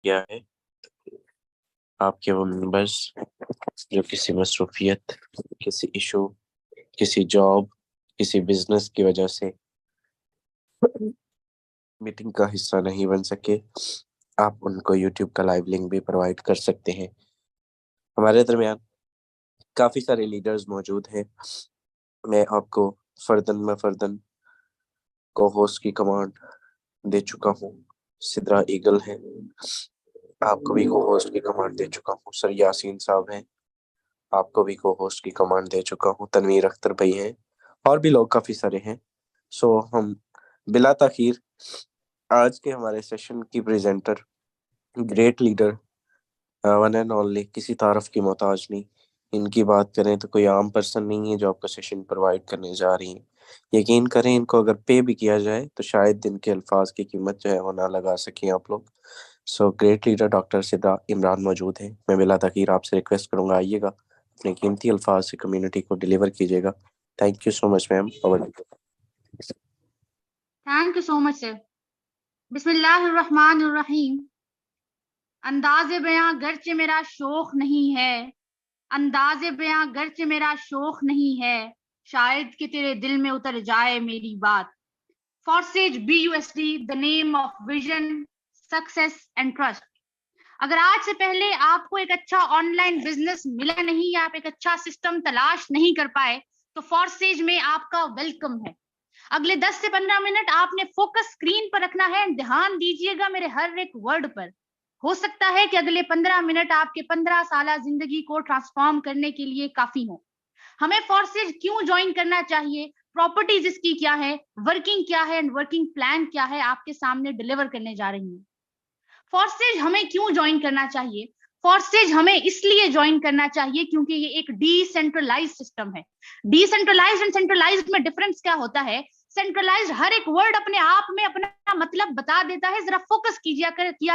किया है आपके वो मेंबर्स जो किसी मसरूफियत, किसी इशू, किसी जॉब, किसी बिजनेस की वजह से मीटिंग का हिस्सा नहीं बन सके, आप उनको यूट्यूब का लाइव लिंक भी प्रोवाइड कर सकते हैं। हमारे दरमियान काफ़ी सारे लीडर्स मौजूद हैं। मैं आपको फर्दन को होस्ट की कमांड दे चुका हूँ। सिद्रा ईगल है, आपको भी को होस्ट की कमांड दे चुका हूँ। सर यासीन साहब हैं, आपको भी को होस्ट की कमांड दे चुका हूँ। तनवीर अख्तर भाई हैं और भी लोग काफ़ी सारे हैं। सो हम बिला ताखीर आज के हमारे सेशन की presenter, great leader, one and only, किसी तारफ की मोहताज नहीं, इनकी बात करें तो कोई आम पर्सन नहीं है जो आपको सेशन प्रोवाइड करने जा रही हैं। यकीन करें, इनको अगर पे भी किया जाए तो शायद इनके अल्फाज की कीमत जो है वो ना लगा सकें आप लोग। So great leader doctor Sidra Imran मौजूद हैं। मैं बिला तकीर आपसे रिक्वेस्ट करूंगा, आइएगा, अपने कीमती अल्फाज से कम्युनिटी को डिलीवर कीजिएगा। Thank you so much ma'am. Thank you so much sir. बिस्मिल्लाहिर्रहमानिर्रहीम। अंदाज़े बयां गर्चे मेरा शौक नहीं है, अंदाज़े बयां गर्चे मेरा शौक नहीं है, शायद कि तेरे दिल में उतर जाए मेरी बात। Forsage BUSD, the name of vision, success and trust. अगर आज से पहले आपको एक अच्छा ऑनलाइन बिजनेस मिला नहीं या आप एक अच्छा सिस्टम तलाश नहीं कर पाए तो फॉर्सेज में आपका वेलकम है। अगले 10 से 15 मिनट आपने फोकस स्क्रीन पर रखना है। ध्यान दीजिएगा मेरे हर एक वर्ड पर। हो सकता है कि अगले 15 मिनट आपके 15 साल जिंदगी को ट्रांसफॉर्म करने के लिए काफी हो। हमें फोर्सेज क्यों ज्वाइन करना चाहिए, प्रॉपर्टीज इसकी क्या है, वर्किंग क्या है एंड वर्किंग प्लान क्या है, आपके सामने डिलीवर करने जा रही हूँ। फोर्सेज हमें क्यों ज्वाइन करना चाहिए? फोर्सेज हमें इसलिए ज्वाइन करना चाहिए क्योंकि ये एक डिसेंट्रलाइज सिस्टम है। डिसेंट्रलाइज एंड सेंट्रलाइज में डिफरेंस क्या होता है? सेंट्रलाइज हर एक वर्ड अपने आप में अपना मतलब बता देता है। जरा फोकस किया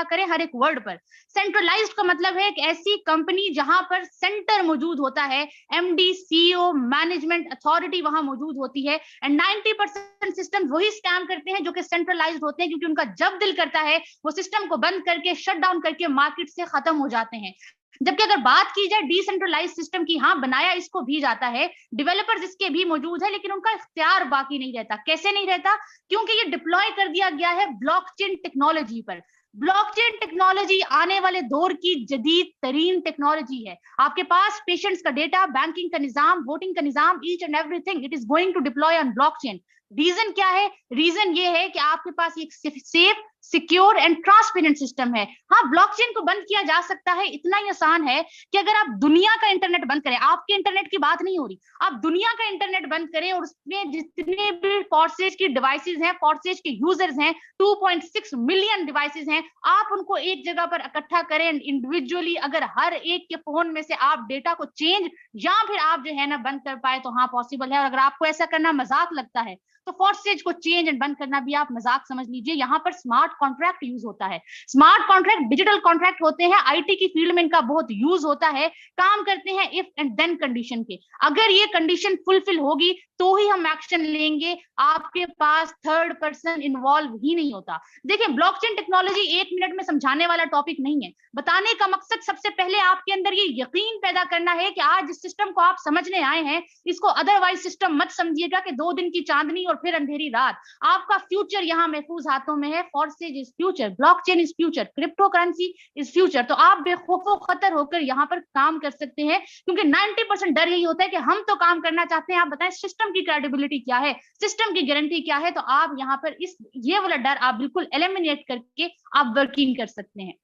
करें हर एक वर्ड पर। सेंट्रलाइज्ड का मतलब है एक ऐसी कंपनी जहां पर सेंटर मौजूद होता है, MD, CEO, मैनेजमेंट अथॉरिटी वहां मौजूद होती है। एंड 90% सिस्टम वही स्कैम करते हैं जो कि सेंट्रलाइज्ड होते हैं, क्योंकि उनका जब दिल करता है वो सिस्टम को बंद करके शट डाउन करके मार्केट से खत्म हो जाते हैं। जबकि अगर बात की जाए डिसेंट्रलाइज सिस्टम की, हाँ बनाया इसको भी जाता है, डेवलपर्स इसके भी मौजूद है, लेकिन उनका इख्तियार बाकी नहीं रहता। कैसे नहीं रहता? क्योंकि ये डिप्लॉय कर दिया गया है ब्लॉकचेन टेक्नोलॉजी पर। ब्लॉकचेन टेक्नोलॉजी आने वाले दौर की जदीद तरीन टेक्नोलॉजी है। आपके पास पेशेंट्स का डेटा, बैंकिंग का निजाम, वोटिंग का निजाम, each and everything it is going to deploy on blockchain. Reason क्या है? रीजन ये है कि आपके पास एक safe, secure and transparent system है। हाँ, ब्लॉकचेन को बंद किया जा सकता है, इतना ही आसान है कि अगर आप दुनिया का इंटरनेट बंद करें, आपके इंटरनेट की बात नहीं हो रही, आप दुनिया का इंटरनेट बंद करें और उसमें जितने भी फोर्सेज की डिवाइसेज हैं, फोर्सेज के यूजर्स हैं, 2.6 मिलियन डिवाइसेज हैं, आप उनको एक जगह पर इकट्ठा करें इंडिविजुअली। अगर हर एक के फोन में से आप डेटा को चेंज या फिर आप जो है ना बंद कर पाए तो हाँ पॉसिबल है। और अगर आपको ऐसा करना मजाक लगता है तो फोर्सेज को चेंज एंड बंद करना भी आप मजाक समझ लीजिए। यहाँ पर स्मार्ट कॉन्ट्रैक्ट यूज होता है। स्मार्ट कॉन्ट्रैक्ट डिजिटल कॉन्ट्रैक्ट होते हैं, IT की फील्ड में इनका बहुत यूज होता है। काम करते हैं इफ एंड देन कंडीशन के। अगर ये कंडीशन फुलफिल होगी तो ही हम एक्शन लेंगे, आपके पास थर्ड पर्सन इन्वॉल्व ही नहीं होता। देखिए, ब्लॉकचेन टेक्नोलॉजी 1 मिनट में समझाने वाला टॉपिक नहीं है। बताने का मकसद सबसे पहले आपके अंदर ये यकीन पैदा करना है कि आज जिस सिस्टम को आप समझने आए हैं इसको अदरवाइज सिस्टम मत समझिएगा कि 2 दिन की चांदनी और फिर अंधेरी रात। आपका फ्यूचर यहाँ महफूज हाथों में है। Forsage is future, blockchain is future, crypto currency is future. तो आप बेखौफो खतर होकर यहाँ पर काम कर सकते हैं, क्योंकि 90% डर यही होता है कि हम तो काम करना चाहते हैं, आप बताएं सिस्टम की क्रेडिबिलिटी क्या है, सिस्टम की गारंटी क्या है। तो आप यहाँ पर ये वाला डर आप बिल्कुल एलिमिनेट करके आप वर्किंग कर सकते हैं।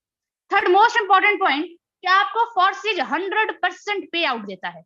थर्ड मोस्ट इंपॉर्टेंट पॉइंट कि आपको फॉर्सेज 100% पे आउट देता है।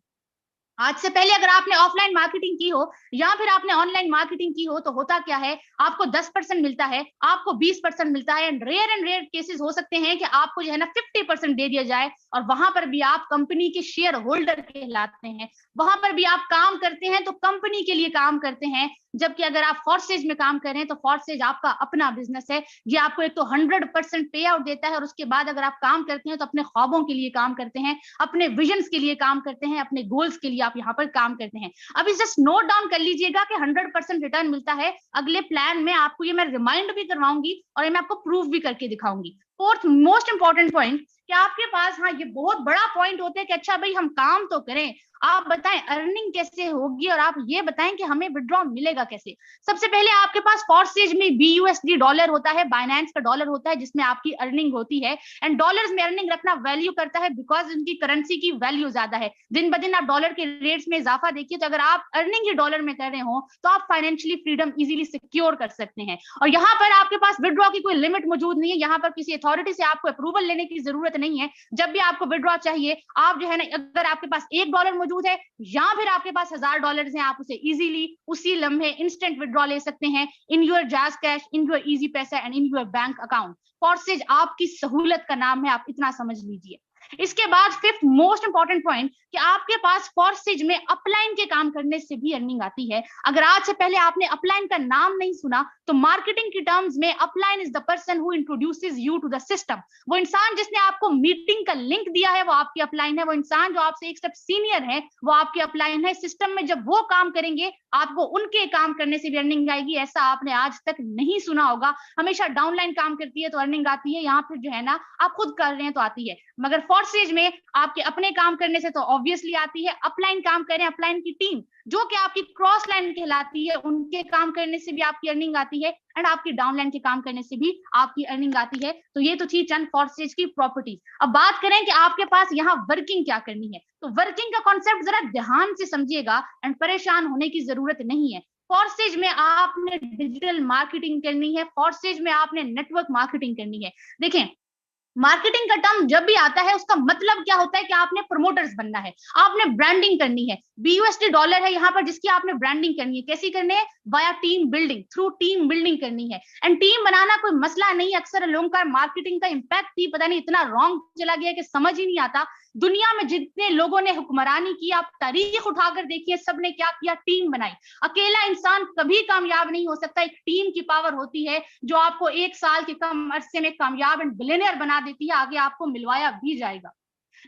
आज से पहले अगर आपने ऑफलाइन मार्केटिंग की हो या फिर आपने ऑनलाइन मार्केटिंग की हो तो होता क्या है, आपको 10% मिलता है, आपको 20% मिलता है। एंड रेयर केसेस हो सकते हैं कि आपको जो है ना 50% दे दिया जाए, और वहां पर भी आप कंपनी के शेयर होल्डर कहलाते हैं। वहां पर भी आप काम करते हैं तो कंपनी के लिए काम करते हैं। जबकि अगर आप फॉर्सेज में काम कर रहे हैं तो फॉर्सेज आपका अपना बिजनेस है। ये आपको एक तो 100% पे आउट देता है, और उसके बाद अगर आप काम करते हैं तो अपने ख्वाबों के लिए काम करते हैं, अपने विजन्स के लिए काम करते हैं, अपने गोल्स के लिए आप यहाँ पर काम करते हैं। अभी जस्ट नोट डाउन कर लीजिएगा कि 100% रिटर्न मिलता है। अगले प्लान में आपको ये मैं रिमाइंड भी करवाऊंगी और ये मैं आपको प्रूव भी करके दिखाऊंगी। फोर्थ मोस्ट इंपॉर्टेंट पॉइंट कि आपके पास, हाँ ये बहुत बड़ा पॉइंट होता है कि अच्छा भाई हम काम तो करें, आप बताएं अर्निंग कैसे होगी और आप ये बताएं कि हमें विड्रॉ मिलेगा कैसे। सबसे पहले आपके पास फॉर्सेज में BUSD डॉलर होता है, बाइनेंस का डॉलर होता है जिसमें आपकी अर्निंग होती है। एंड डॉलर्स में अर्निंग रखना वैल्यू करता है बिकॉज उनकी करेंसी की वैल्यू ज्यादा है। दिन ब दिन आप डॉलर के रेट्स में इजाफा देखिए, तो अगर आप अर्निंग ही डॉलर में कर रहे हो तो आप फाइनेंशियली फ्रीडम इजीली सिक्योर कर सकते हैं। और यहाँ पर आपके पास विड्रॉ की कोई लिमिट मौजूद नहीं है, यहाँ पर किसी अथॉरिटी से आपको अप्रूवल लेने की जरूरत नहीं है। जब भी आपको विड्रॉ चाहिए, आप जो है ना, अगर आपके पास $1 मौजूद है या फिर आपके पास $1000 है, आप उसे इजीली उसी लम्हे इंस्टेंट विड्रॉ ले सकते हैं इन योर जाज कैश, इन योर इजी पैसा and in your bank account. Forsage आपकी सहूलत का नाम है, आप इतना समझ लीजिए। इसके बाद फिफ्थ मोस्ट इंपॉर्टेंट पॉइंट कि आपके पास फॉर्सेज में अपलाइन के काम करने से भी अर्निंग आती है। अगर आज से पहले आपने अपलाइन का नाम नहीं सुना तो मार्केटिंग की टर्म्स में upline is the person who introduces you to the system. वो इंसान जिसने आपको मीटिंग का लिंक दिया है वो आपकी अपलाइन है। वो इंसान जो आपसे एक स्टेप सीनियर है वो आपकी अपलाइन है। सिस्टम में जब वो काम करेंगे आपको उनके काम करने से भी अर्निंग आएगी। ऐसा आपने आज तक नहीं सुना होगा, हमेशा डाउनलाइन काम करती है तो अर्निंग आती है, यहाँ पर जो है ना आप खुद कर रहे हैं तो आती है। मगर फॉर्सेज में आपके अपने काम करने से तो ऑब्वियसली आती है। अपलाइन काम करें, अपलाइन की टीम जो कि आपकी क्रॉस लाइन कहलाती है, उनके काम करने से भी आपकी अर्निंग आती है एंड आपकी डाउनलाइन के काम करने से भी आपकी अर्निंग आती है। तो ये तो थी चंद फॉर्सेज की प्रॉपर्टीज। अब बात करें कि आपके पास यहाँ वर्किंग क्या करनी है, तो वर्किंग का कॉन्सेप्ट जरा ध्यान से समझिएगा एंड परेशान होने की जरूरत नहीं है। फॉर्सेज में आपने डिजिटल मार्केटिंग करनी है, फॉर्सेज में आपने नेटवर्क मार्केटिंग करनी है। देखें, मार्केटिंग का टर्म जब भी आता है उसका मतलब क्या होता है कि आपने प्रमोटर्स बनना है, आपने ब्रांडिंग करनी है। BUSD डॉलर है यहाँ पर जिसकी आपने ब्रांडिंग करनी है। कैसी करनी है? Via team building, through team building करनी है। एंड टीम बनाना कोई मसला नहीं। अक्सर लोगों का मार्केटिंग का इंपैक्ट ही पता नहीं इतना रॉन्ग चला गया कि समझ ही नहीं आता। दुनिया में जितने लोगों ने हुक्मरानी की, आप तारीख उठाकर देखिए, सबने क्या किया? टीम बनाई। अकेला इंसान कभी कामयाब नहीं हो सकता। एक टीम की पावर होती है जो आपको 1 साल के कम अरसे में कामयाब एंड बिलियनियर बना देती है। आगे आपको मिलवाया भी जाएगा।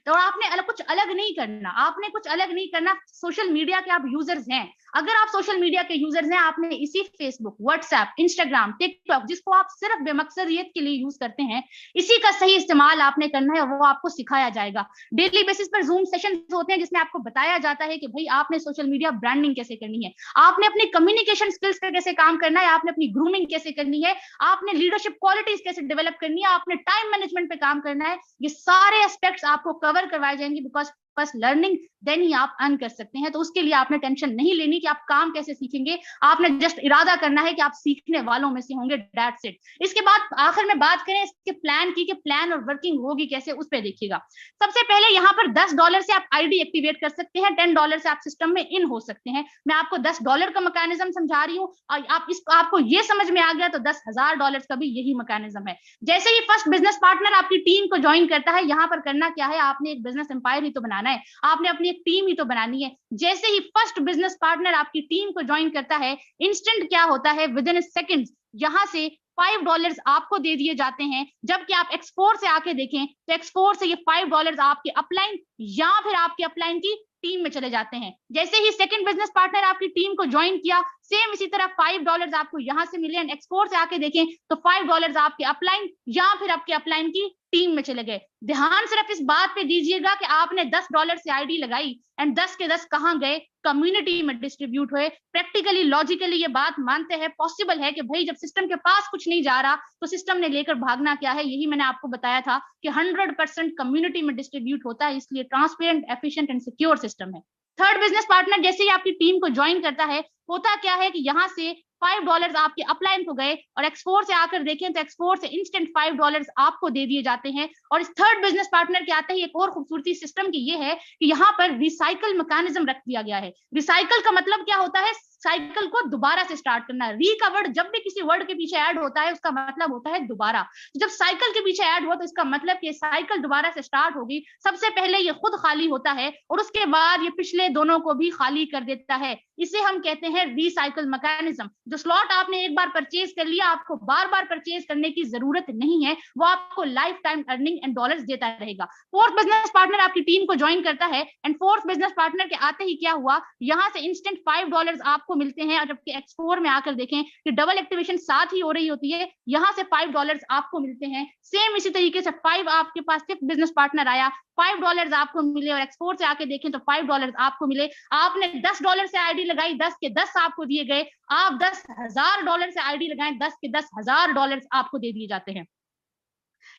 तो आपने कुछ अलग नहीं करना, आपने कुछ अलग नहीं करना। सोशल मीडिया के आप यूजर्स हैं, अगर आप सोशल मीडिया के यूजर्स हैं, आपने इसी फेसबुक, व्हाट्सएप, इंस्टाग्राम, टिकटॉक जिसको आप सिर्फ बेमकसदियत के लिए यूज करते हैं, इसी का सही इस्तेमाल आपने करना है और वो आपको सिखाया जाएगा। डेली बेसिस पर जूम सेशन होते हैं जिसमें आपको बताया जाता है कि भाई आपने सोशल मीडिया ब्रांडिंग कैसे करनी है, आपने अपनी कम्युनिकेशन स्किल्स पे कैसे काम करना है, आपने अपनी ग्रूमिंग कैसे करनी है, आपने लीडरशिप क्वालिटीज कैसे डेवलप करनी है, आपने टाइम मैनेजमेंट पे काम करना है। ये सारे एस्पेक्ट्स आपको कवर करवाए जाएंगे बिकॉज बस लर्निंग देन ही आप अर्न कर सकते हैं। तो उसके लिए आपने टेंशन नहीं लेनी कि आप काम कैसे सीखेंगे, आपने जस्ट इरादा करना है कि आप सीखने वालों में से होंगे, दैट्स इट। इसके बाद आखिर में बात करें इसके प्लान की, कि प्लान और वर्किंग होगी कैसे, उस पर देखिएगा। सबसे पहले यहाँ पर $10 से आप आईडी एक्टिवेट कर सकते हैं, $10 से आप सिस्टम में इन हो सकते हैं। मैं आपको $10 का मैकेनिज्म समझा रही हूँ और आपको ये समझ में आ गया तो $10,000 का भी यही मैकेनिज्म है। जैसे ही फर्स्ट बिजनेस पार्टनर आपकी टीम को ज्वाइन करता है, यहाँ पर करना क्या है, आपने एक बिजनेस एम्पायर ही तो बनाना है, आपने अपनी एक टीम ही तो बनानी है। जैसे ही फर्स्ट बिजनेस पार्टनर आपकी टीम को ज्वाइन करता है, इंस्टेंट क्या होता है, विद इन सेकंड्स यहाँ से $5 आपको दे दिए जाते हैं। जबकि आप एक्सपोर्ट से आके देखें तो एक्सपोर्ट से ये $5 आपके अपलाइन या फिर आपके अपलाइन की टीम में चले जाते हैं। जैसे ही सेकंड बिजनेस पार्टनर आपकी टीम को ज्वाइन किया, सेम इसी तरह $5 आपको यहां से मिले। एंड एक्सपोर्ट से आके देखें तो $5 आपके अपलाइन या फिर आपके अपलाइन की टीम में चले गए। ध्यान सिर्फ इस बात पे दीजिएगा कि आपने $10 से आईडी लगाई एंड 10 के 10 कहां गए, कम्युनिटी में डिस्ट्रीब्यूट हुए। प्रैक्टिकली लॉजिकली ये बात मानते हैं, पॉसिबल है कि भाई जब सिस्टम के पास कुछ नहीं जा रहा तो सिस्टम ने लेकर भागना क्या है। यही मैंने आपको बताया था कि 100% कम्युनिटी में डिस्ट्रीब्यूट होता है, इसलिए transparent, efficient and secure system है। थर्ड बिजनेस पार्टनर जैसे ही आपकी टीम को ज्वाइन करता है, होता क्या है कि यहाँ से $5 आपके अपलाइन को गए और एक्सपोर्ट से आकर देखें तो एक्सपोर्ट से इंस्टेंट $5 आपको दे दिए जाते हैं। और इस थर्ड बिजनेस पार्टनर के आते ही एक और खूबसूरती सिस्टम की ये है कि यहाँ पर रिसाइकल मैकेनिज्म रख दिया गया है। रिसाइकल का मतलब क्या होता है, साइकिल को दोबारा से स्टार्ट करना। रिकवर्ड जब भी किसी वर्ड के पीछे ऐड होता है उसका मतलब होता है दोबारा। जब साइकिल के पीछे ऐड हुआ तो इसका मतलब कि साइकिल दोबारा से स्टार्ट होगी। सबसे पहले ये खुद खाली होता है और उसके बाद ये पिछले दोनों को भी खाली कर देता है। इसे हम कहते हैं रिसाइकल मैकेनिज्म। जो स्लॉट आपने एक बार परचेज कर लिया, आपको बार बार परचेज करने की जरूरत नहीं है, वो आपको life time earning and dollars देता रहेगा। फोर्थ बिजनेस पार्टनर आपकी टीम को ज्वाइन करता है एंड फोर्थ बिजनेस पार्टनर के आते ही क्या हुआ, यहाँ से इंस्टेंट $5 आपको आपको मिलते हैं, और जबकि X4 में आकर देखें कि डबल एक्टिवेशन साथ ही हो रही होती है, यहाँ से $5 आपको मिलते हैं। सेम इसी तरीके से 5 आपके पास फिफ्थ बिजनेस पार्टनर आया, $5 आपको मिले, और X4 से आके देखें तो $5 आपको मिले। आपने $10 से आईडी लगाई, 10 के 10 आपको दिए गए। आप $10,000 से आईडी लगाएं, 10 के $10,000 आपको दे दिए जाते हैं।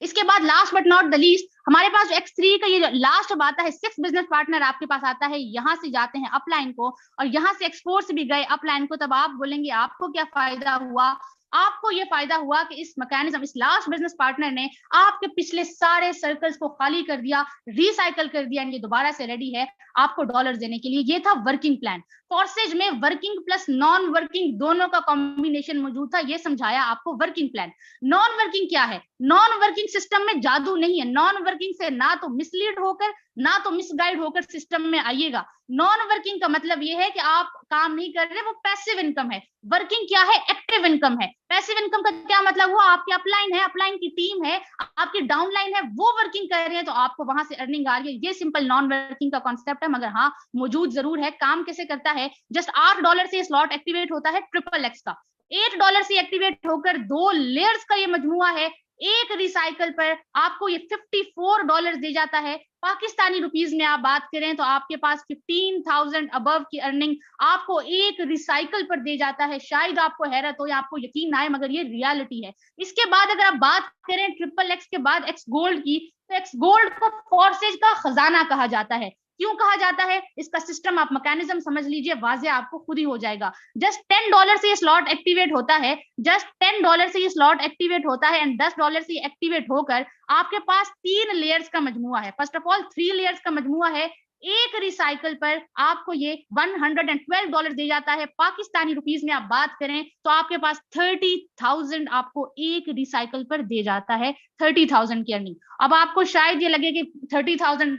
इसके बाद last but not the least, हमारे पास X3 का ये लास्ट अब आता है, 6 बिजनेस पार्टनर आपके पास आता है, यहाँ से जाते हैं अपलाइन को, और यहाँ से X4 से भी गए अपलाइन को। तब आप बोलेंगे आपको क्या फायदा हुआ? आपको ये फायदा हुआ कि इस मैकेनिज्म, इस लास्ट बिजनेस पार्टनर ने आपके पिछले सारे सर्कल्स को खाली कर दिया, रिसाइकल कर दिया, ये दोबारा से रेडी है आपको डॉलर्स देने के लिए। ये था वर्किंग प्लान। फॉर्सेज में वर्किंग प्लस नॉन वर्किंग दोनों का कॉम्बिनेशन मौजूद था, ये समझाया आपको वर्किंग प्लान। नॉन वर्किंग क्या है? नॉन वर्किंग सिस्टम में जादू नहीं है। नॉन वर्किंग से ना तो मिसलीड होकर ना तो मिसगाइड होकर सिस्टम में आइएगा। नॉन वर्किंग का मतलब ये है कि आप काम नहीं कर रहे, वो पैसिव इनकम है। वर्किंग क्या है? एक्टिव इनकम है। पैसिव इनकम का क्या मतलब हुआ? आपकी अपलाइन है, अपलाइन की टीम है, आपकी डाउनलाइन है, वो वर्किंग कर रहे हैं तो आपको वहां से अर्निंग आ रही है। ये सिंपल नॉन वर्किंग का कॉन्सेप्ट है, मगर हाँ मौजूद जरूर है। काम कैसे करता है? जस्ट $8 से स्लॉट एक्टिवेट होता है XXX का। $8 से एक्टिवेट होकर 2 लेयर्स का ये मजमुआ है। एक रिसाइकल पर आपको ये $54 दे जाता है। पाकिस्तानी रुपीज में आप बात करें तो आपके पास 15,000 अबव की अर्निंग आपको एक रिसाइकल पर दे जाता है। शायद आपको हैरत हो या आपको यकीन ना आए, मगर ये रियलिटी है। इसके बाद अगर आप बात करें XXX के बाद X गोल्ड की, तो X गोल्ड को फॉर्सेज का खजाना कहा जाता है। क्यों कहा जाता है? इसका सिस्टम आप मैकेनिज्म समझ लीजिए, वाजे आपको खुद ही हो जाएगा। जस्ट $10 से ये स्लॉट एक्टिवेट होता है, जस्ट $10 से ये स्लॉट एक्टिवेट होता है, एंड $10 से एक्टिवेट होकर आपके पास 3 लेयर्स का मजमुआ है। फर्स्ट ऑफ ऑल 3 लेयर्स का मजमुआ है। एक रिसाइकल पर आपको ये $112 दे जाता है। पाकिस्तानी रुपीज में आप बात करें तो आपके पास 30,000 आपको एक रिसाइकल पर दे जाता है। 30,000 की अर्निंग। अब आपको शायद ये लगे कि 30,000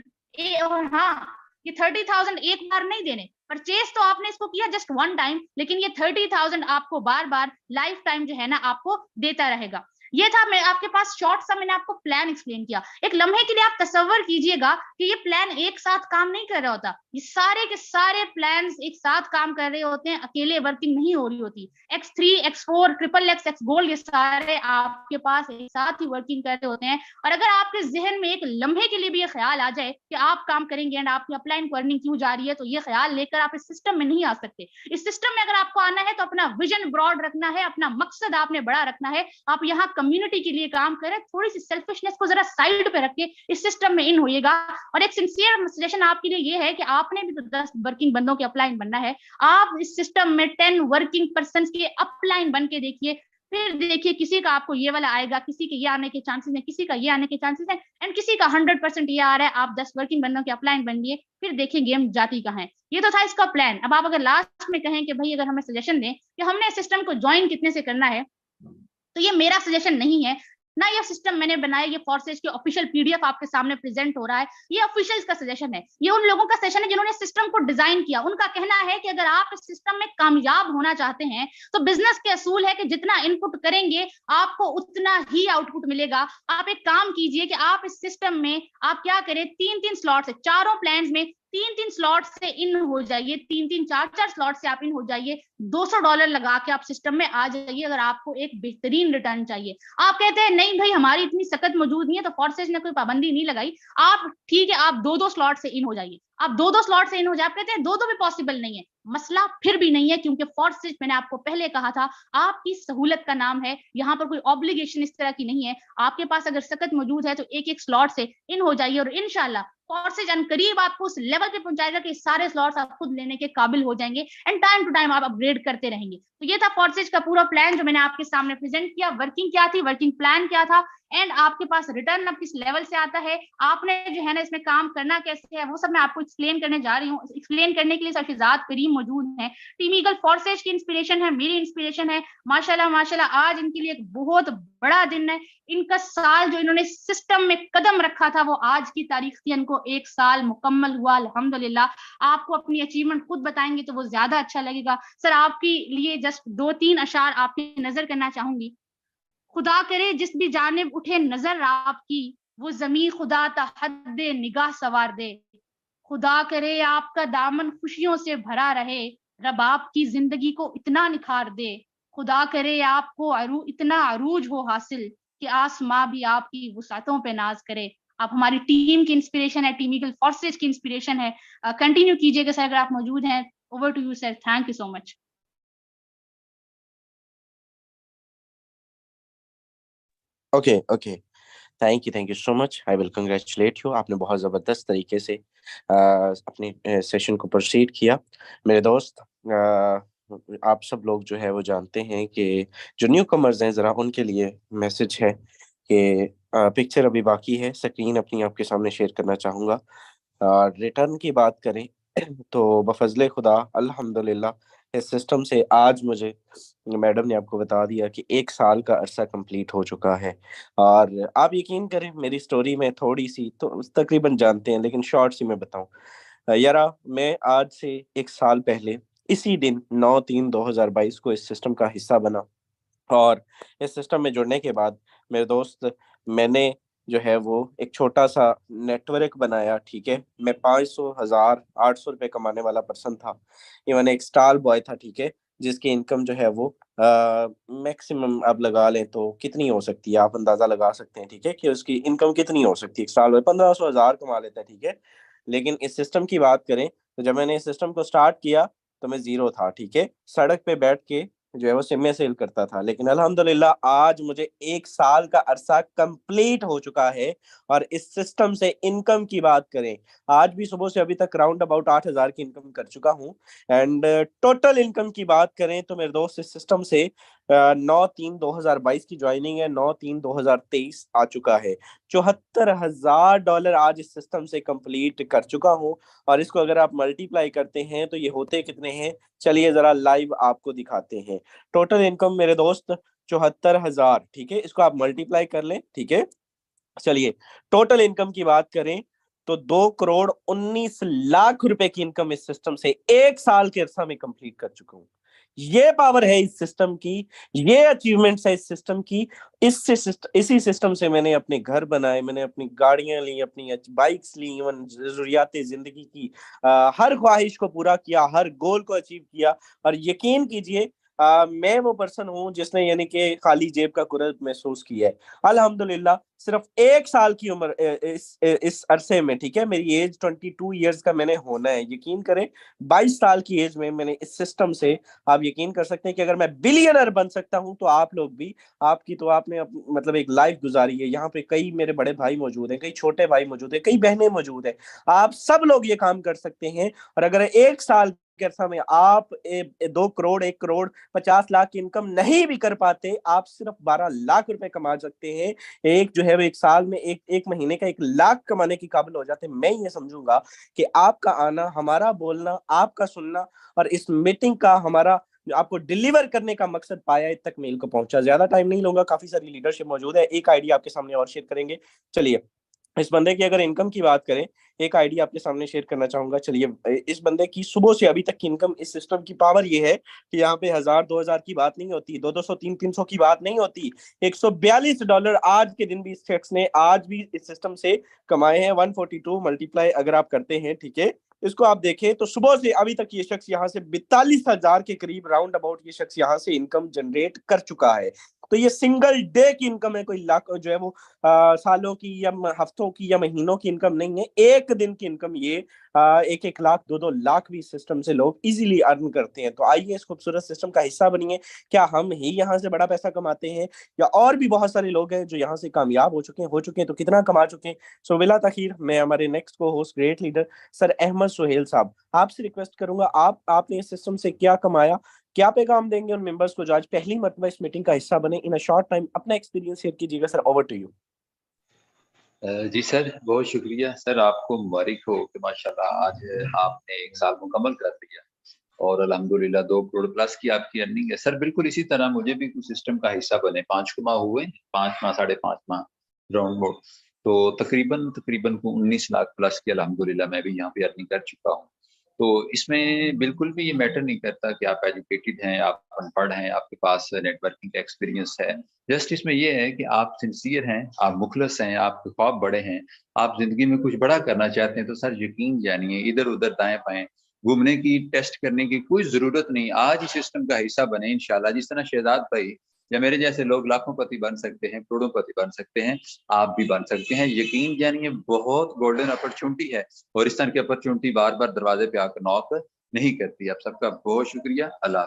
और हाँ, ये 30,000 एक बार नहीं देने, परचेज तो आपने इसको किया जस्ट वन टाइम, लेकिन ये 30,000 आपको बार बार लाइफ टाइम जो है ना आपको देता रहेगा। ये था मैं आपके पास शॉर्ट सा मैंने आपको प्लान एक्सप्लेन किया। एक लम्हे के लिए आप तसव्वुर कीजिएगा कि ये प्लान एक साथ काम नहीं कर रहा होता। ये सारे के सारे प्लान्स एक साथ काम कर रहे होते हैं, अकेले वर्किंग नहीं हो रही होती। X3, X4, XXX, X gold, ये सारे आपके पास एक साथ ही वर्किंग कर रहे होते हैं। और अगर आपके जहन में एक लम्हे के लिए भी ये ख्याल आ जाए कि आप काम करेंगे एंड आपकी अपलाइन को अर्निंग क्यों जा रही है, तो ये ख्याल लेकर आप इस सिस्टम में नहीं आ सकते। इस सिस्टम में अगर आपको आना है तो अपना विजन ब्रॉड रखना है, अपना मकसद आपने बड़ा रखना है। आप यहाँ कम्युनिटी के लिए काम करें, थोड़ी सी सेल्फिशनेस को जरा साइड पे रख के इस सिस्टम में इन होइएगा। और एक सिंसियर सजेशन आपके लिए ये है कि आपने भी तो 10 वर्किंग बंदों के अपलाइन बनना है। आप इस सिस्टम में 10 वर्किंग पर्सन के अपलाइन बन के देखिए, फिर देखिए किसी का आपको ये वाला आएगा, किसी के ये आने के चांसेस हैं, किसी का ये आने के चांसेस हैं, एंड किसी का 100% ये आ रहा है। आप 10 वर्किंग बंदों के अपलाइन बनिए, फिर देखिए गेम जाती कहाँ है। ये तो था इसका प्लान। अब आप अगर लास्ट में कहें कि भाई अगर हमें सजेशन दें कि हमने सिस्टम को ज्वाइन कितने से करना है, तो ये मेरा सजेशन नहीं है ना, ये सिस्टम मैंने बनाया, ये फॉर्सेज के ऑफिशियल पीडीएफ आपके सामने प्रेजेंट हो रहा है, ये ऑफिशियल्स का सजेशन है। ये उन लोगों का सजेशन है जिन्होंने सिस्टम को डिजाइन किया। उनका कहना है कि अगर आप इस सिस्टम में कामयाब होना चाहते हैं तो बिजनेस के असूल है कि जितना इनपुट करेंगे आपको उतना ही आउटपुट मिलेगा। आप एक काम कीजिए कि आप इस सिस्टम में आप क्या करें, 3-3 स्लॉट से, चारों प्लान्स में 3-3 स्लॉट से इन हो जाइए, 3-3 4-4 स्लॉट से आप इन हो जाइए। $200 लगा के आप सिस्टम में आ जाइए अगर आपको एक बेहतरीन रिटर्न चाहिए। आप कहते हैं नहीं भाई हमारी इतनी सख्त मौजूद नहीं है, तो फॉर्सेज ने कोई पाबंदी नहीं लगाई, आप ठीक है आप 2-2 स्लॉट से इन हो जाइए। आप 2-2 स्लॉट से इन हो जाए। आप कहते हैं 2-2 भी पॉसिबल नहीं है, मसला फिर भी नहीं है, क्योंकि फॉर्सेज मैंने आपको पहले कहा था आपकी सहूलत का नाम है, यहाँ पर कोई ऑब्लिगेशन इस तरह की नहीं है। आपके पास अगर सख्त मौजूद है तो एक-एक स्लॉट से इन हो जाइए, और इंशाल्लाह फॉर्सेज अनकरीब आपको उस लेवल पे पहुंचाएगा कि सारे स्लॉट्स आप खुद लेने के काबिल हो जाएंगे, एंड टाइम टू टाइम आप अपग्रेड करते रहेंगे। तो ये था फॉर्सेज का पूरा प्लान जो मैंने आपके सामने प्रेजेंट किया। वर्किंग क्या थी, वर्किंग प्लान क्या था, एंड आपके पास रिटर्न अब किस लेवल से आता है, आपने जो है ना इसमें काम करना कैसे है, वो सब मैं आपको एक्सप्लेन करने जा रही हूँ। एक्सप्लेन करने के लिए शहजाद करीम मौजूद है। टीम ईगल फॉर्सेज की इंस्पिरेशन है, मेरी इंस्पिरेशन है। माशाल्लाह माशाल्लाह आज इनके लिए एक बहुत बड़ा दिन है। इनका साल जो इन्होंने सिस्टम में कदम रखा था वो आज की तारीख थी, इनको 1 साल मुकम्मल हुआ अल्हम्दुलिल्लाह। आपको अपनी अचीवमेंट खुद बताएंगे तो वो ज्यादा अच्छा लगेगा। सर आपके लिए जस्ट 2-3 अशार आपकी नजर करना चाहूंगी। खुदा करे जिस भी जानिब उठे नजर आपकी, वो जमी खुदा तहद्दे निगाह सवार दे। खुदा करे आपका दामन खुशियों से भरा रहे, रब आपकी जिंदगी को इतना निखार दे, खुदा करे आपको इतना अरूज हो हासिल कि आसमां भी आपकी वुसातों पे नाज करे। आप हमारी टीम की इंस्पिरेशन है, टीम ईगल फोर्सेज की इंस्पिरेशन है। कंटिन्यू कीजिएगा सर, अगर आप मौजूद हैं। Over to you sir, thank you so much. Okay okay, thank you so much, I will congratulate you. आपने बहुत ज़बरदस्त तरीके से अपने सेशन को प्रोसीड किया। मेरे दोस्त, आप सब लोग जो है वो जानते हैं कि जो न्यू कमर्स हैं, ज़रा उनके लिए मैसेज है कि पिक्चर अभी बाकी है, स्क्रीन अपनी आपके सामने शेयर करना चाहूँगा। रिटर्न की बात करें तो बफजले खुदा अल्हम्दुलिल्लाह इस सिस्टम से आज मुझे मैडम ने आपको बता दिया कि 1 साल का अरसा कंप्लीट हो चुका है। और आप यकीन करें, मेरी स्टोरी में थोड़ी सी तो तकरीबन जानते हैं, लेकिन शॉर्ट सी मैं बताऊं। यारा, मैं आज से 1 साल पहले इसी दिन 9/3/2022 को इस सिस्टम का हिस्सा बना। और इस सिस्टम में जुड़ने के बाद मेरे दोस्त, मैंने जो है वो एक छोटा सा नेटवर्क बनाया। ठीक है, मैं 500, 1000, 800 रुपए कमाने वाला पर्सन था। इवन एक स्टार बॉय था, ठीक है, जिसकी इनकम जो है वो मैक्सिमम आप लगा लें तो कितनी हो सकती है, आप अंदाजा लगा सकते हैं, ठीक है, कि उसकी इनकम कितनी हो सकती है। एक साल में 1500, 1000 कमा लेता है, ठीक है। लेकिन इस सिस्टम की बात करें तो जब मैंने इस सिस्टम को स्टार्ट किया तो मैं जीरो था, ठीक है, सड़क पे बैठ के जो है वो सिम में सेल करता था। लेकिन अल्हम्दुलिल्लाह आज मुझे 1 साल का अरसा कंप्लीट हो चुका है। और इस सिस्टम से इनकम की बात करें, आज भी सुबह से अभी तक राउंड अबाउट 8,000 की इनकम कर चुका हूँ। एंड टोटल इनकम की बात करें तो मेरे दोस्त, इस सिस्टम से 9/3/2022 की ज्वाइनिंग है, 9/3/2023 आ चुका है। $74,000 आज इस सिस्टम से कंप्लीट कर चुका हूँ। और इसको अगर आप मल्टीप्लाई करते हैं तो ये होते कितने हैं, चलिए जरा लाइव आपको दिखाते हैं। टोटल इनकम मेरे दोस्त 74,000, ठीक है, इसको आप मल्टीप्लाई कर लें, ठीक है। चलिए, टोटल इनकम की बात करें तो 2,19,00,000 रुपए की इनकम इस सिस्टम से 1 साल के अरसा में कंप्लीट कर चुका हूं। ये पावर है इस सिस्टम की, ये अचीवमेंट्स है इस सिस्टम की। इसी सिस्टम से मैंने अपने घर बनाए, मैंने अपनी गाड़ियां ली, अपनी बाइक्स ली, इवन जरूरियात जिंदगी की हर ख्वाहिश को पूरा किया, हर गोल को अचीव किया। और यकीन कीजिए, मैं वो पर्सन हूं जिसने यानी कि खाली जेब का कुर्ब महसूस किया है। अल्हम्दुलिल्लाह, सिर्फ 1 साल की उम्र इस अरसे में, ठीक है, मेरी एज 22 ईयर्स का मैंने होना है, यकीन करें। 22 साल की एज में मैंने इस सिस्टम से, आप यकीन कर सकते हैं कि अगर मैं बिलियनर बन सकता हूं तो आप लोग भी, आपकी तो आपने मतलब एक लाइफ गुजारी है। यहाँ पे कई मेरे बड़े भाई मौजूद हैं, कई छोटे भाई मौजूद हैं, कई बहनें मौजूद हैं। आप सब लोग ये काम कर सकते हैं। और अगर 1 साल के अरसा में आप 2 करोड़, 1 करोड़ 50 लाख की इनकम नहीं भी कर पाते, आप सिर्फ 12 लाख रुपए कमा सकते हैं। एक जो है वो 1 साल में एक एक महीने का 1 लाख कमाने की काबिल हो जाते हैं। मैं ये समझूंगा कि आपका आना, हमारा बोलना, आपका सुनना और इस मीटिंग का हमारा आपको डिलीवर करने का मकसद पाया तक मेल को पहुंचा। ज्यादा टाइम नहीं लूंगा, काफी सारी लीडरशिप मौजूद है, एक आइडिया आपके सामने और शेयर करेंगे। चलिए, इस बंदे की अगर इनकम की बात करें, एक आइडिया आपके सामने शेयर करना चाहूंगा। चलिए, इस बंदे की सुबह से अभी तक की इनकम, इस सिस्टम की पावर ये है कि यहाँ पे 1,000, 2,000 की बात नहीं होती, 200, 300 की बात नहीं होती। $142 आज के दिन भी इस शख्स ने आज भी इस सिस्टम से कमाए हैं। 142 मल्टीप्लाई अगर आप करते हैं, ठीक है, इसको आप देखें तो सुबह से अभी तक ये शख्स यहाँ से 42,000 के करीब राउंड अबाउट ये शख्स यहाँ से इनकम जनरेट कर चुका है। तो ये सिंगल डे की इनकम है, कोई लाख जो है वो सालों की या हफ्तों की या महीनों की इनकम नहीं है। एक दिन की इनकम ये 1-1 लाख, 2-2 लाख भी सिस्टम से लोग इजीली अर्न करते हैं। तो आइए इस खूबसूरत सिस्टम का हिस्सा बनिए। क्या हम ही यहाँ से बड़ा पैसा कमाते हैं, या और भी बहुत सारे लोग हैं जो यहाँ से कामयाब हो चुके हैं तो कितना कमा चुके हैं। सो बिला तखीर, मैं हमारे नेक्स्ट को host, great leader sir Ahmed Suhail साहब, आपसे रिक्वेस्ट करूंगा, आपने इस सिस्टम से क्या कमाया, क्या पैगाम देंगे उन मेंबर्स को जो आज पहली मर्तबा इस मीटिंग का हिस्सा बने। इन अ शॉर्ट टाइम अपना एक्सपीरियंस शेयर कीजिएगा सर, ओवर टू यू। जी सर, बहुत शुक्रिया सर, आपको मुबारक हो कि माशाल्लाह आज आपने 1 साल मुकम्मल कर दिया और अल्हम्दुलिल्लाह 2 करोड़ प्लस की आपकी अर्निंग है। सर बिल्कुल इसी तरह मुझे भी कुछ सिस्टम का हिस्सा बने, 5 हुए, 5 माह, 5.5 माह राउंड मोड, तो तकरीबन तकरीबन 19 लाख प्लस की अल्हम्दुलिल्लाह मैं भी यहाँ पे अर्निंग कर चुका हूँ। तो इसमें बिल्कुल भी ये मैटर नहीं करता कि आप एजुकेटेड हैं, आप अनपढ़ हैं, आपके पास नेटवर्किंग का एक्सपीरियंस है। जस्ट इसमें ये है कि आप सिंसियर हैं, आप मुखलस हैं, आपके ख्वाब बड़े हैं, आप ज़िंदगी में कुछ बड़ा करना चाहते हैं, तो सर यकीन जानिए इधर-उधर दाएँ-बाएँ घूमने की, टेस्ट करने की कोई जरूरत नहीं। आज इस सिस्टम का हिस्सा बने इंशाल्लाह। जिस तरह शहजाद भाई या मेरे जैसे लोग लाखोंपति बन सकते हैं, करोड़ोंपति बन सकते हैं, आप भी बन सकते हैं। यकीन जानिए बहुत गोल्डन अपॉर्चुनिटी है, और इस तरह की अपॉर्चुनिटी बार बार दरवाजे पे आकर नॉक नहीं करती। आप सबका बहुत शुक्रिया। अल्लाह।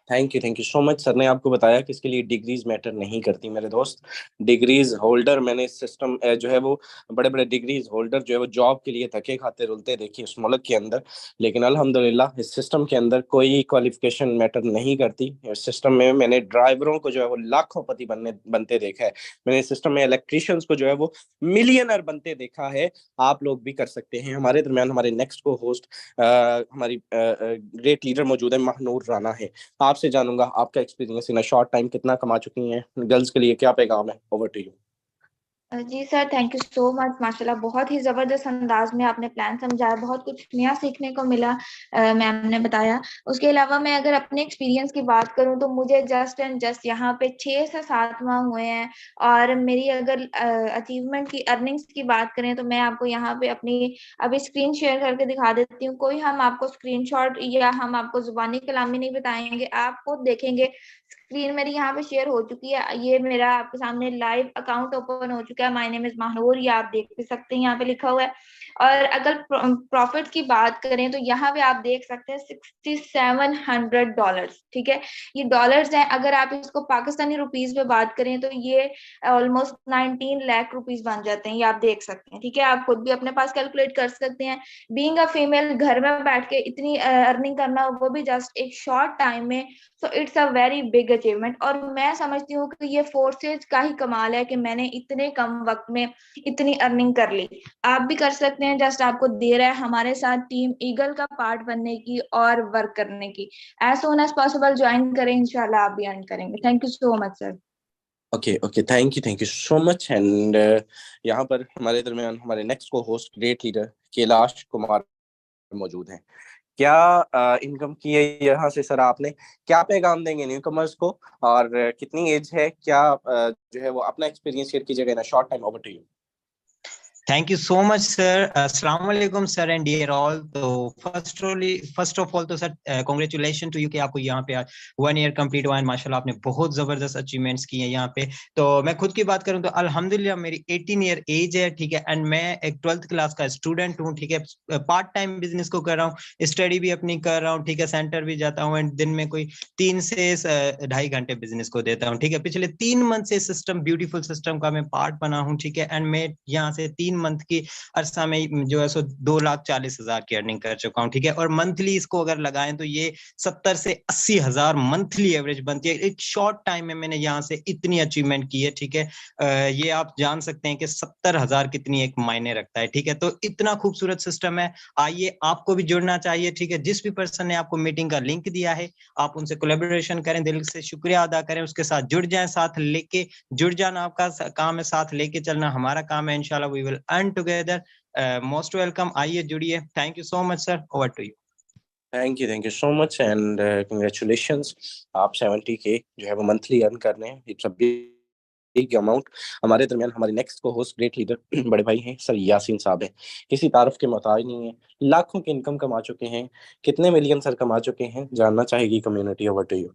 Thank you so much. Sir ने आपको बताया कि इसके लिए डिग्रीज मैटर नहीं करती मेरे दोस्त। डिग्रीज होल्डर, मैंने इस सिस्टम जो है वो बड़े बड़े डिग्रीज होल्डर जो है वो जॉब के लिए थके खाते रुलते देखिए उस मुल्क के अंदर, लेकिन अल्हम्दुलिल्लाह इस सिस्टम के अंदर कोई क्वालिफिकेशन मैटर नहीं करती। इस सिस्टम में मैंने ड्राइवरों को जो है वो लाखोंपति बनते देखा है। मैंने इस सिस्टम में इलेक्ट्रिशियंस को जो है वो मिलियनर बनते देखा है। आप लोग भी कर सकते हैं। हमारे दरमियान हमारे नेक्स्ट को होस्ट हमारी ग्रेट लीडर मौजूद है, महानूर राना है। आपसे जानूंगा आपका experience in a short time, कितना कमा चुकी हैं, गर्ल्स के लिए क्या पैगाम है। Over to you. जी sir, thank you so much. माशाल्लाह बहुत ही ज़बरदस्त अंदाज में आपने प्लान समझाया, बहुत कुछ नया सीखने को मिला। मैम ने बताया। उसके अलावा मैं अगर अपने एक्सपीरियंस की बात करूं तो मुझे जस्ट एंड जस्ट यहाँ पे 6 से 7 माह हुए हैं। और मेरी अगर अचीवमेंट की, अर्निंग्स की बात करें तो मैं आपको यहाँ पे अपनी अभी स्क्रीन शेयर करके दिखा देती हूँ। कोई हम आपको स्क्रीनशॉट या हम आपको जुबानी कलामी नहीं बताएंगे, आप खुद देखेंगे। स्क्रीन मेरी यहाँ पे शेयर हो चुकी है। ये मेरा आपके सामने लाइव अकाउंट ओपन हो चुका है। माय नेम इज महानूर, ये आप देख भी सकते हैं, यहाँ पे लिखा हुआ है। और अगर प्रॉफिट की बात करें तो यहाँ पे आप देख सकते हैं $6,700। ठीक है, ये डॉलर्स हैं। अगर आप इसको पाकिस्तानी रुपीज में बात करें तो ये ऑलमोस्ट 19 लाख रुपीज बन जाते हैं। ये आप देख सकते हैं। ठीक है, आप खुद भी अपने पास कैलकुलेट कर सकते हैं। बीइंग अ फीमेल घर में बैठ के इतनी अर्निंग करना, वो भी जस्ट एक शॉर्ट टाइम में, so it's a very big achievement. और मैं समझती हूँ कि ये फोर्सेज का ही कमाल है कि मैंने इतने कम वक्त में इतनी अर्निंग कर ली। आप भी कर सकते हैं। जस्ट आपको देर है हमारे साथ टीम ईगल का पार्ट बनने की और वर्क करने की। As soon as possible join करें, इंशाल्लाह आप भी अर्न करेंगे। Thank you so much sir. Okay thank you so much. And यहाँ पर हमारे दरमियान हमारे नेक्स्ट को host great leader Kailash Kumar मौजूद हैं। क्या इनकम की है यहाँ से सर, आपने क्या पैगाम देंगे न्यू कमर्स को, और कितनी एज है, क्या जो है वो अपना एक्सपीरियंस शेयर कीजिएगा in a short time. Over to you. Thank you so much sir. अस्सलाम वालेकुम सर एंड डियर ऑल। तो फर्स्ट ऑफ ऑल तो सर कांग्रेचुलेशन टू यू कि आपको यहाँ पे आज 1 ईयर कंप्लीट हुआ है। माशाल्लाह आपने बहुत जबरदस्त अचीवमेंट्स किए हैं यहाँ पे। तो मैं खुद की बात करूँ तो अल्हम्दुलिल्लाह मेरी 18 ईयर एज है। ठीक है, एंड मैं एक 12th क्लास का स्टूडेंट हूँ। ठीक है, पार्ट टाइम बिजनेस को कर रहा हूँ, स्टडी भी अपनी कर रहा हूँ। ठीक है, सेंटर भी जाता हूँ, एंड दिन में कोई 3 से 2.5 घंटे बिजनेस को देता हूँ। ठीक है, पिछले 3 मंथ से सिस्टम, ब्यूटीफुल सिस्टम का मैं पार्ट बना हूँ। ठीक है, एंड मैं यहाँ से 3 मंथ की अरसा में जो है सो 2,40,000 की अर्निंग कर चुका हूँ। ठीक है, और मंथली इसको अगर लगाएं तो ये 70 से 80 हजार मंथली एवरेज बनती है। एक शॉर्ट टाइम में मैंने यहाँ से इतनी अचीवमेंट की है। ठीक है, ये आप जान सकते हैं कि 70,000 कितनी एक मायने रखता है। ठीक है, तो इतना खूबसूरत सिस्टम है। आइए, आपको भी जुड़ना चाहिए। ठीक है, जिस भी पर्सन ने आपको मीटिंग का लिंक दिया है आप उनसे कोलैबोरेशन करें, दिल से शुक्रिया अदा करें, उसके साथ जुड़ जाएं। साथ लेके जुड़ जाना आपका काम है, साथ लेके चलना हमारा काम है। इंशाल्लाह we will earn together. Most welcome. आइए जुड़िए। Thank you so much sir. Over to you. Thank you so much and congratulations. आप 70 के जो है वो मंथली अर्न कर रहे हैं। It's a big amount. हमारे दरमियान हमारे नेक्स्ट को होस्ट ग्रेट लीडर बड़े भाई हैं सर यासीन साहब हैं। किसी तारुफ के मोहताज नहीं है, लाखों की इनकम कमा चुके हैं। कितने मिलियन सर कमा चुके हैं, जानना चाहेगी कम्युनिटी। Over to you.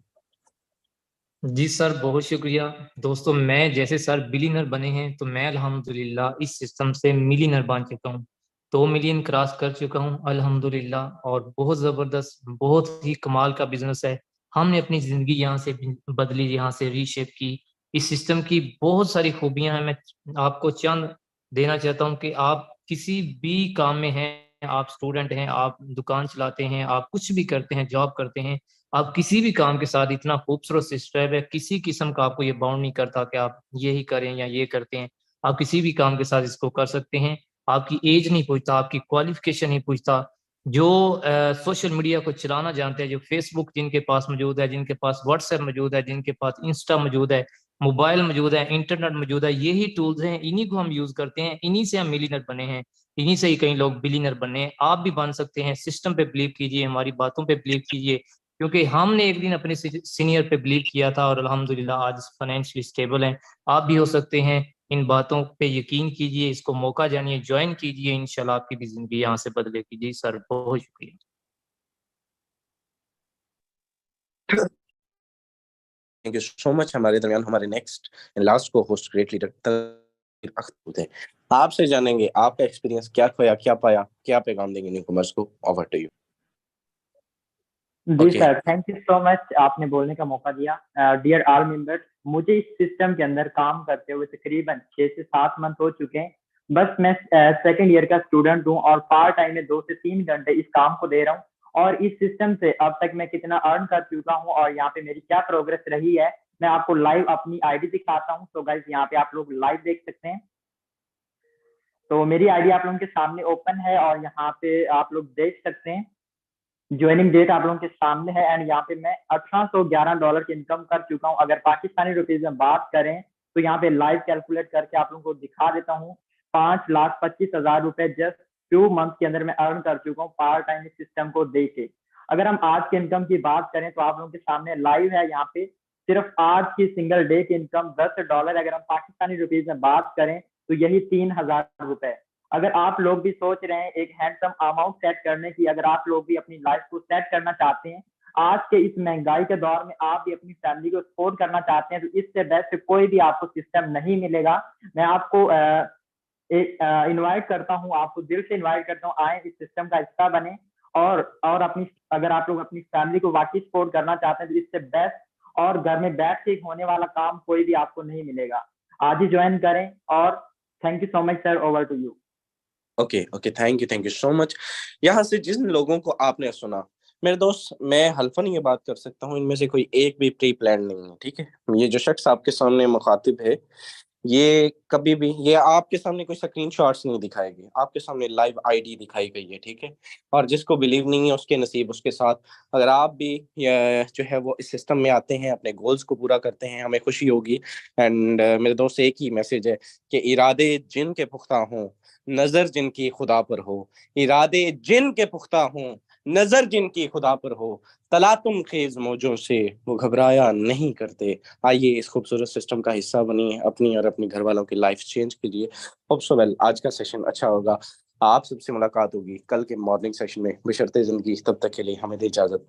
जी सर, बहुत शुक्रिया। दोस्तों, मैं जैसे सर बिलियनर बने हैं तो मैं अल्हम्दुलिल्लाह इस सिस्टम से मिलियनर बन चुका हूँ। 2 मिलियन क्रॉस कर चुका हूँ अल्हम्दुलिल्लाह, और बहुत ज़बरदस्त, बहुत ही कमाल का बिजनेस है। हमने अपनी ज़िंदगी यहाँ से बदली, यहाँ से रीशेप की। इस सिस्टम की बहुत सारी खूबियाँ हैं। मैं आपको चंद देना चाहता हूँ कि आप किसी भी काम में हैं, आप स्टूडेंट हैं, आप दुकान चलाते हैं, आप कुछ भी करते हैं, जॉब करते हैं, आप किसी भी काम के साथ इतना खूबसूरत सिस्टम है, किसी किस्म का आपको ये बाउंड नहीं करता कि आप ये ही करें या ये करते हैं। आप किसी भी काम के साथ इसको कर सकते हैं। आपकी एज नहीं पूछता, आपकी क्वालिफिकेशन नहीं पूछता। जो सोशल मीडिया को चलाना जानते हैं, जो फेसबुक जिनके पास मौजूद है, जिनके पास व्हाट्सएप मौजूद है, जिनके पास इंस्टा मौजूद है, मोबाइल मौजूद है, इंटरनेट मौजूद है, यही टूल्स हैं, इन्हीं को हम यूज करते हैं, इन्हीं से हम मिलियनर बने हैं, इन्हीं से ही कई लोग बिलियनर बने हैं। आप भी बन सकते हैं। सिस्टम पे बिलीव कीजिए, हमारी बातों पे बिलीव कीजिए, क्योंकि हमने एक दिन अपने सीनियर पे बिलीव किया था और अल्हम्दुलिल्लाह आज फाइनेंशियली स्टेबल हैं। आप भी हो सकते हैं। इन बातों पे यकीन कीजिए, इसको मौका जानिए, ज्वाइन कीजिए, इंशाल्लाह आपकी भी जिंदगी यहाँ से बदलेगी। जी सर, बहुत शुक्रिया। Thank you so much. हमारे दरमियान हमारे नेक्स्ट एंड लास्ट को host great leader Tanveer Akhtar हैं। आपसे जानेंगे आपका एक्सपीरियंस क्या खोया, क्या पाया, क्या पैगाम देंगे न्यूकमर्स को। Over to you. जी sir, thank you so much, आपने बोलने का मौका दिया। डियर ऑल मेंबर्स, मुझे इस सिस्टम के अंदर काम करते हुए तकरीबन 6 से 7 मंथ हो चुके हैं। बस मैं सेकंड ईयर का स्टूडेंट हूँ और पार्ट टाइम में 2 से 3 घंटे इस काम को दे रहा हूँ। और इस सिस्टम से अब तक मैं कितना अर्न कर चुका हूँ और यहाँ पे मेरी क्या प्रोग्रेस रही है, मैं आपको लाइव अपनी आईडी दिखाता हूँ। तो गाइस, यहाँ पे आप लोग लाइव देख सकते हैं। तो मेरी आईडी आप लोगों के सामने ओपन है और यहाँ पे आप लोग देख सकते हैं ज्वाइनिंग डेट आप लोगों के सामने है। एंड यहाँ पे मैं $1811 की इनकम कर चुका हूँ। अगर पाकिस्तानी रुपीज में बात करें तो यहाँ पे लाइव कैलकुलेट करके आप लोगों को दिखा देता हूँ। 5,25,000 रुपए जस्ट 2 मंथ के अंदर मैं अर्न कर चुका हूँ पार्ट टाइम सिस्टम को दे के। अगर हम आज के इनकम की बात करें तो आप लोगों के सामने लाइव है। यहाँ पे सिर्फ आज की सिंगल डे की इनकम $10। अगर हम पाकिस्तानी रुपीज में बात करें तो यही 3,000 रुपए। अगर आप लोग भी सोच रहे हैं एक हैंडसम अमाउंट सेट करने की, अगर आप लोग भी अपनी लाइफ को सेट करना चाहते हैं, आज के इस महंगाई के दौर में आप भी अपनी फैमिली को सपोर्ट करना चाहते हैं, तो इससे बेस्ट कोई भी आपको सिस्टम नहीं मिलेगा। मैं आपको इनवाइट करता हूं, आपको दिल से इनवाइट करता हूं, आए इस सिस्टम का हिस्सा बने। और अपनी, अगर आप लोग अपनी फैमिली को वाकई सपोर्ट करना चाहते हैं तो इससे बेस्ट और घर में बैठ के होने वाला काम कोई भी आपको नहीं मिलेगा। आज ही ज्वाइन करें। और thank you so much sir, over to you. Okay, thank you so much. यहाँ से जिन लोगों को आपने सुना, मेरे दोस्त, मैं हल्फन ये बात कर सकता हूँ, इनमें से कोई एक भी प्री प्लान नहीं है, ठीक है। ये जो शख्स आपके सामने मुखातिब है, ये कभी भी, ये आपके सामने कोई स्क्रीनशॉट्स नहीं दिखाएगी, आपके सामने लाइव आईडी दिखाई गई है, ठीक है। और जिसको बिलीव नहीं है उसके नसीब उसके साथ। अगर आप भी जो है वो इस सिस्टम में आते हैं, अपने गोल्स को पूरा करते हैं, हमें खुशी होगी। एंड मेरे दोस्त, एक ही मैसेज है कि इरादे जिनके पुख्ता हों, नजर जिनकी खुदा पर हो। इरादे जिनके पुख्ता हों, नजर जिनकी खुदा पर हो, तलातुम खेज मौजों से वो घबराया नहीं करते। आइए इस खूबसूरत सिस्टम का हिस्सा बनिए, अपनी और अपने घर वालों की लाइफ चेंज कीजिए। होप सो वेल, आज का सेशन अच्छा होगा। आप सबसे मुलाकात होगी कल के मॉर्निंग सेशन में, बशर्ते जिंदगी। तब तक के लिए हमें दे इजाजत।